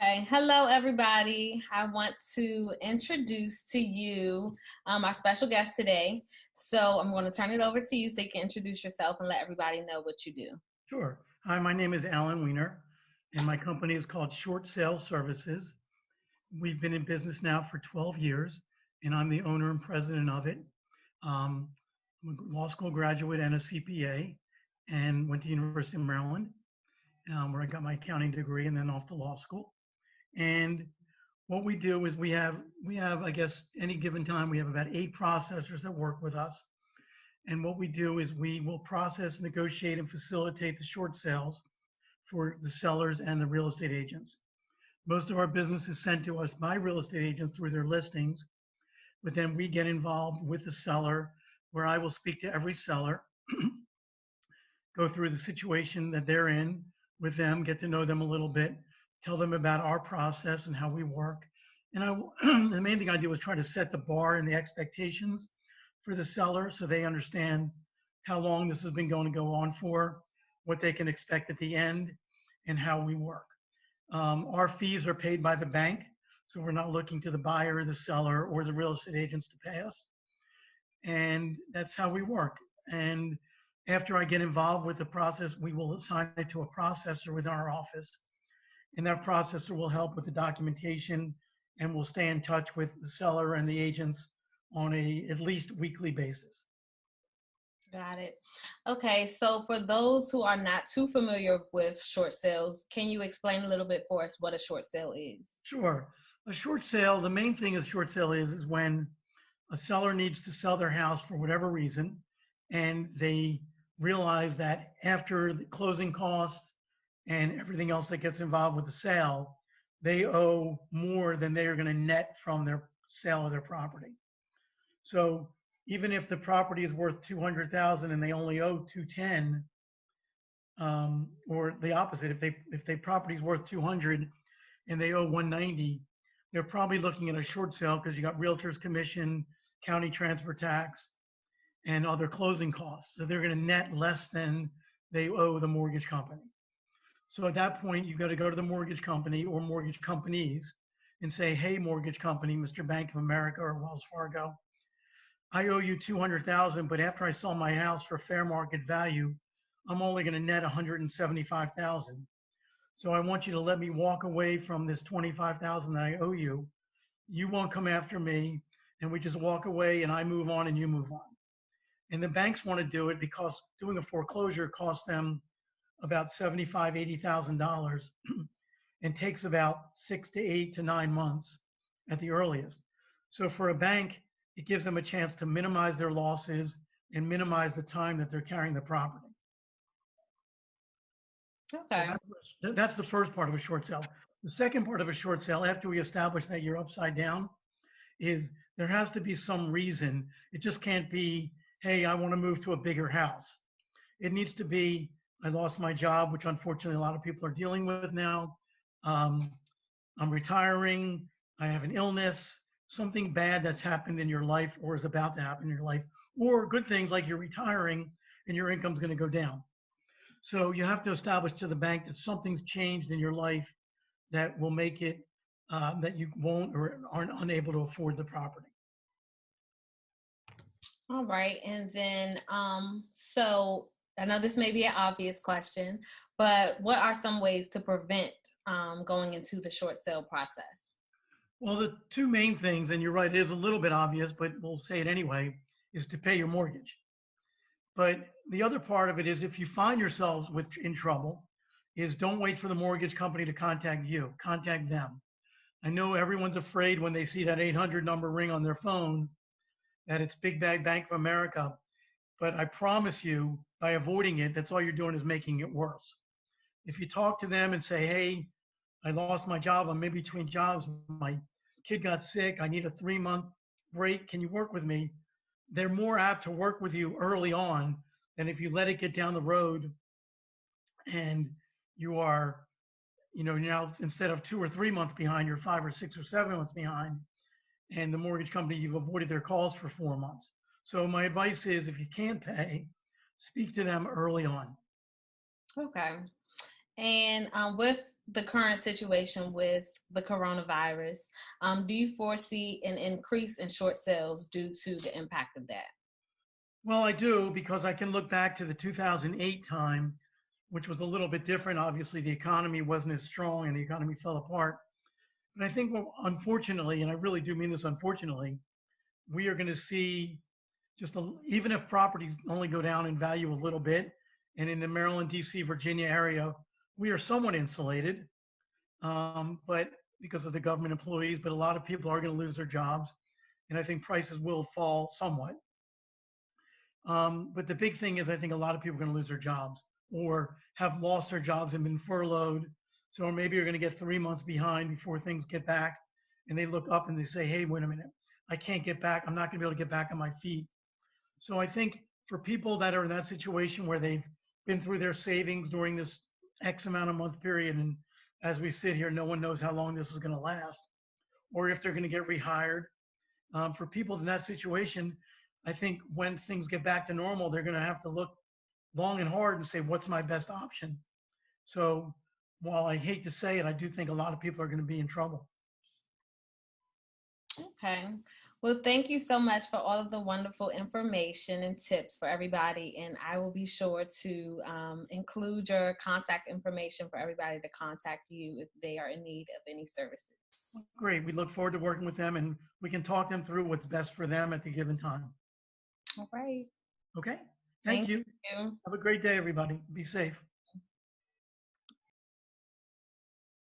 Okay, hello everybody. I want to introduce to you our special guest today. So I'm going to turn it over to you so you can introduce yourself and let everybody know what you do. Sure. Hi, my name is Alan Weiner, and my company is called Short Sale Services. We've been in business now for 12 years, and I'm the owner and president of it. Um, I'm a law school graduate and a CPA, and went to University of Maryland, where I got my accounting degree, and then off to law school. And what we do is we have I guess any given time we have about 8 processors that work with us. And what we do is we will process, negotiate, and facilitate the short sales for the sellers and the real estate agents. Most of our business is sent to us by real estate agents through their listings, but then we get involved with the seller where I will speak to every seller, go through the situation that they're in with them, get to know them a little bit, tell them about our process and how we work. And the main thing I do is try to set the bar and the expectations for the seller so they understand how long this has been going to go on for, what they can expect at the end, and how we work. Our fees are paid by the bank, so we're not looking to the buyer, the seller, or the real estate agents to pay us. And that's how we work. And after I get involved with the process, we will assign it to a processor within our office. And that processor will help with the documentation and will stay in touch with the seller and the agents on a at least weekly basis. Got it. Okay, so for those who are not too familiar with short sales, can you explain a little bit for us what a short sale is? Sure. A short sale, the main thing a short sale is when a seller needs to sell their house for whatever reason, and they realize that after the closing costs and everything else that gets involved with the sale, they owe more than they are going to net from their sale of their property. So even if the property is worth 200,000 and they only owe 210, or the opposite, if they property is worth 200 and they owe 190, they're probably looking at a short sale because you got realtor's commission, county transfer tax, and other closing costs. So they're going to net less than they owe the mortgage company. So at that point, you've got to go to the mortgage company or mortgage companies and say, hey, mortgage company, Mr. Bank of America or Wells Fargo, I owe you 200,000, but after I sell my house for fair market value, I'm only going to net 175,000. So I want you to let me walk away from this 25,000 that I owe you. You won't come after me, and we just walk away, and I move on, and you move on. And the banks want to do it because doing a foreclosure costs them about $75,000, $80,000, and takes about 6 to 8 to 9 months at the earliest. So for a bank, it gives them a chance to minimize their losses and minimize the time that they're carrying the property. So Okay. that's the first part of a short sale. The second part of a short sale, after we establish that you're upside down, is there has to be some reason. It just can't be, hey, I want to move to a bigger house. It needs to be, I lost my job, which unfortunately a lot of people are dealing with now. Um, I'm retiring. I have an illness, something bad that's happened in your life or is about to happen in your life, or good things like you're retiring and your income's going to go down. So you have to establish to the bank that something's changed in your life that will make it that you won't or aren't unable to afford the property. All right. And then, so I know this may be an obvious question, but what are some ways to prevent going into the short sale process? Well, the two main things, and you're right, it is a little bit obvious, but we'll say it anyway, is to pay your mortgage. But the other part of it is if you find yourselves in trouble, is don't wait for the mortgage company to contact you, contact them. I know everyone's afraid when they see that 800 number ring on their phone that it's Big Bag Bank of America. But I promise you, by avoiding it, that's all you're doing is making it worse. If you talk to them and say, hey, I lost my job, I'm in between jobs, my kid got sick, I need a 3-month break, can you work with me? They're more apt to work with you early on than if you let it get down the road and you are, now instead of 2 or 3 months behind, you're 5 or 6 or 7 months behind. And the mortgage company, you've avoided their calls for 4 months. So my advice is if you can't pay, speak to them early on. Okay. And with the current situation with the coronavirus, do you foresee an increase in short sales due to the impact of that? Well, I do because I can look back to the 2008 time, which was a little bit different. Obviously, the economy wasn't as strong and the economy fell apart. But I think, well, unfortunately, and I really do mean this unfortunately, we are going to see even if properties only go down in value a little bit, and in the Maryland, D.C., Virginia area, we are somewhat insulated, but because of the government employees, but a lot of people are going to lose their jobs, and I think prices will fall somewhat. But the big thing is, I think a lot of people are going to lose their jobs or have lost their jobs and been furloughed. So maybe you're going to get 3 months behind before things get back. And they look up and they say, hey, wait a minute, I can't get back. I'm not going to be able to get back on my feet. So I think for people that are in that situation where they've been through their savings during this X amount of month period, and as we sit here, no one knows how long this is going to last or if they're going to get rehired. For people in that situation, I think when things get back to normal, they're going to have to look long and hard and say, what's my best option? So while I hate to say it, I do think a lot of people are going to be in trouble. Okay. Well, thank you so much for all of the wonderful information and tips for everybody. And I will be sure to include your contact information for everybody to contact you if they are in need of any services. Great. We look forward to working with them and we can talk them through what's best for them at the given time. All right. Okay. Thank Thank you. you. Have a great day, everybody. Be safe.